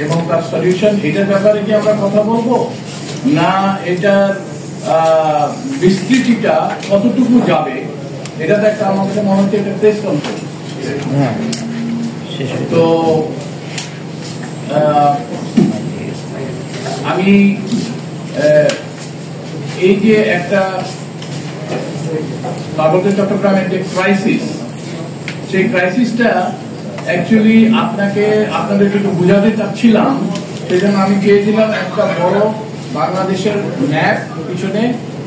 এবং তার সলিউশন, এটার ব্যাপারে কি আমরা কথা বলবো, না এটার বিস্তৃতিটা কতটুকু যাবে, এটা তো একটা আমাদের মনে হচ্ছে একটা প্রেস কনফারেন্স। তো আমি এই যে একটা পার্বত্য চট্টগ্রামের যে ক্রাইসিস, সেই ক্রাইসিসটা অ্যাকচুয়ালি আপনাদের একটু বোঝাতে চাচ্ছিলাম, সেই জন্য আমি চেয়েছিলাম একটা বড় বাংলাদেশের ম্যাপ পিছনে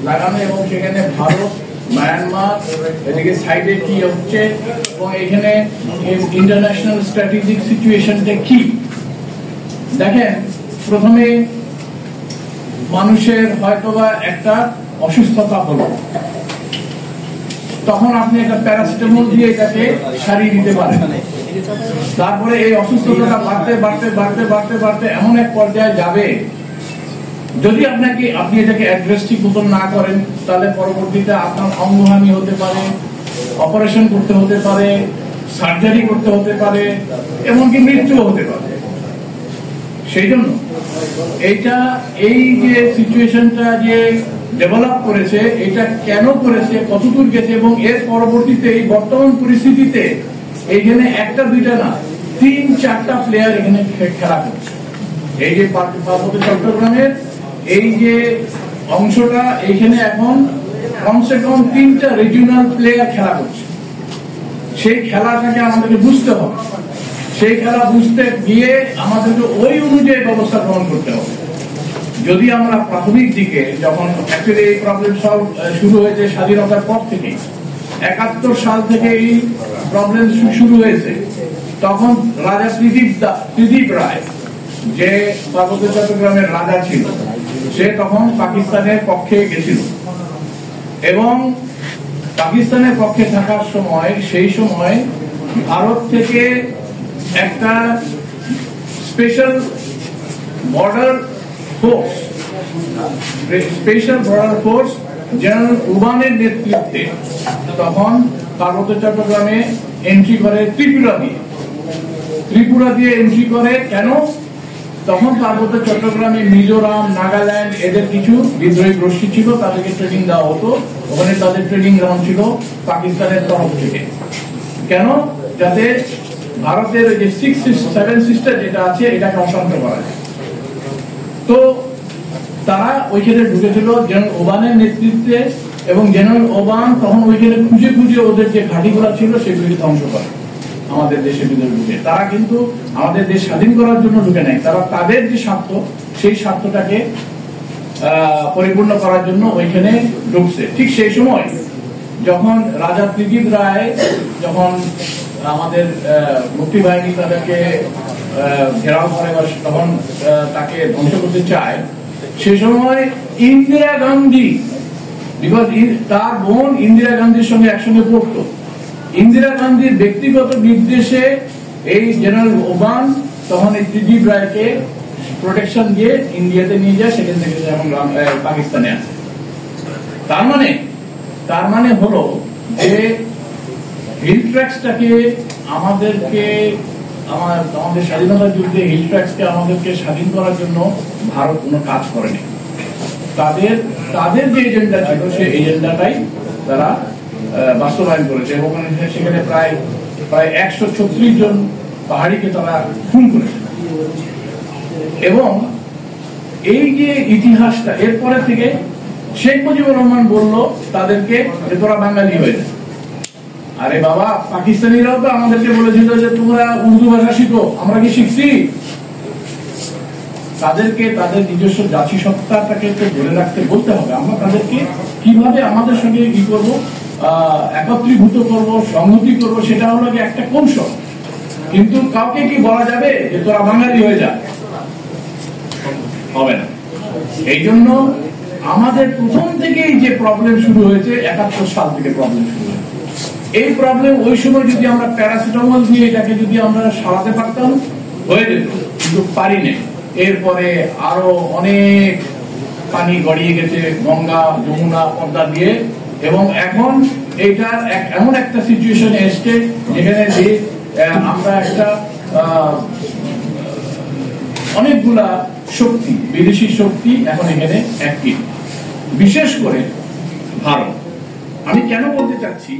লাগানো এবং সেখানে ভারত, মায়ানমার, এদিকে সাইডে কি হচ্ছে এবং এখানে ইন্টারন্যাশনাল স্ট্র্যাটেজিক সিচুয়েশনটা কি। দেখেন, প্রথমে মানুষের হয়তোবা একটা অসুস্থতা হলো, তখন আপনি একটা প্যারাসিটামল দিয়ে এটাকে সারিয়ে দিতে পারেন। তারপরে এই অসুস্থতাটা বাড়তে বাড়তে বাড়তে বাড়তে বাড়তে এমন এক পর্যায়ে যাবে, যদি আপনি এটাকে অ্যাড্রেস ঠিক মতন না করেন, তাহলে পরবর্তীতে আপনার অঙ্গহানি হতে পারে, অপারেশন করতে হতে পারে, সার্জারি করতে হতে পারে, এমনকি মৃত্যু হতে পারে। সেই জন্য এই যে সিচুয়েশনটা যে ডেভেলপ করেছে, এটা কেন করেছে, কতদূর গেছে এবং এর পরবর্তীতে এই বর্তমান পরিস্থিতিতে এইখানে একটা দুইটা না, 3-4টা প্লেয়ার এখানে খেলা করছে। এই যে পার্বত্য চট্টগ্রামের এই যে অংশটা, এইখানে এখন কমসে কম 3টা রিজিওনাল প্লেয়ার খেলা করছে। সেই খেলাটাকে আমাদেরকে বুঝতে হবে। সেই খেলা বুঝতে গিয়ে আমাদেরকে ওই অনুযায়ী ব্যবস্থা গ্রহণ করতে হবে। যদি আমরা প্রাথমিক দিকে, যখন অ্যাকচুয়ালি এই প্রবলেম সলভ শুরু হয়েছে স্বাধীনতার পর থেকে, 71 সাল থেকে এই প্রবলেম শুরু হয়েছে, তখন রাজা ত্রিদীপ রায়, যে পার্বত্য চট্টগ্রামের রাজা ছিল, সে তখন পাকিস্তানের পক্ষে গেছিল এবং পাকিস্তানের পক্ষে থাকার সময়, সেই সময় ভারত থেকে একটা স্পেশাল বর্ডার ফোর্স জেনারেল ওবানের নেতৃত্বে তখন পার্বত্য চট্টগ্রামে এন্ট্রি করে ত্রিপুরা দিয়ে এন্ট্রি করে। কেন? তখন পার্বত্য চট্টগ্রামে মিজোরাম, নাগাল্যান্ড, এদের কিছু বিদ্রোহী গোষ্ঠী ছিল, তাদেরকে ট্রেনিং দেওয়া হতো। ওখানে তাদের ট্রেনিং গ্রাউন্ড ছিল পাকিস্তানের তরফ থেকে। কেন? যাতে ভারতের যে 6-7 সিস্টার যেটা আছে, এটাকে অশান্ত করা যায়। তো তারা ওইখানে ঢুকেছিল জেনারেল ওবানের নেতৃত্বে, এবং জেনারেল ওবান তখন ওইখানে খুঁজে খুঁজে ওদের যে ঘাঁটিগুলো ছিল সেগুলিকে ধ্বংস করে আমাদের দেশের ভিতরে ঢুকে। তারা কিন্তু আমাদের দেশ স্বাধীন করার জন্য ঢুকে নাই, তারা তাদের যে স্বার্থ, সেই স্বার্থটাকে পরিপূর্ণ করার জন্য ওইখানে ঢুকছে। ঠিক সেই সময় যখন রাজা ত্রিদীপ রায়, যখন আমাদের মুক্তি বাহিনী তাদেরকে ঘেরাও করে, তখন তাকে ধ্বংস করতে চায়, সে সময় ইন্দিরা গান্ধী, বিকজ তার বোন ইন্দিরা গান্ধীর সঙ্গে একসঙ্গে পড়তো, ইন্দিরা গান্ধীর ব্যক্তিগত নির্দেশে এই জেনারেল ওবান তখন এই ত্রিদীপ রায়কে প্রোটেকশন দিয়ে ইন্ডিয়াতে নিয়ে যায়, সেখান থেকে এখন পাকিস্তানে আছে। তার মানে হলো যে হিল ট্র্যাক্সটাকে আমাদেরকে, আমাদের স্বাধীনতার যুদ্ধে হিল ট্র্যাক্সকে আমাদেরকে স্বাধীন করার জন্য ভারত কোনো কাজ করেনি। তাদের যে এজেন্ডা ছিল, সেই এজেন্ডাটাই তারা বাস্তবায়ন করেছে এবং সেখানে প্রায় 136 জন পাহাড়িকে তারা খুন করেছে। এবং এই যে ইতিহাসটা, এরপরে থেকে শেখ মুজিবুর রহমান বলল তাদেরকে যে তোরা বাঙালি হয়ে যায়। আরে বাবা, পাকিস্তানিরাও তো আমাদেরকে বলেছিল যে তোমরা উর্দু ভাষা শিখো, আমরা কি শিখছি? তাদেরকে তাদের নিজস্ব জাতিসত্তাটাকে ধরে রাখতে বলতে হবে। আমরা তাদেরকে কিভাবে আমাদের সঙ্গে কি করবো, একত্রীভূত করব, সংহতি করব, সেটা হলো একটা কৌশল। কিন্তু কাউকে কি বলা যাবে যে তোরা বাঙালি হয়ে যা? হবে না। এই জন্য আমাদের প্রথম থেকেই যে প্রবলেম শুরু হয়েছে, 71 সাল থেকে প্রবলেম শুরু হয়েছে। এই প্রবলেম ওই সময় যদি আমরা প্যারাসিটামল দিয়ে এটাকে যদি আমরা সারাতে পারতাম, হয়ে যেত, কিন্তু পারি না। এরপরে আরো অনেক পানি গড়িয়ে গেছে গঙ্গা, যমুনা, পদ্মা দিয়ে, এবং এখন এইটার এমন একটা সিচুয়েশনে এসছে যেখানে আমরা একটা অনেকগুলা শক্তি, বিদেশি শক্তি এখন এখানে অ্যাক্টিভ, বিশেষ করে ভারত। আমি কেন বলতে চাচ্ছি,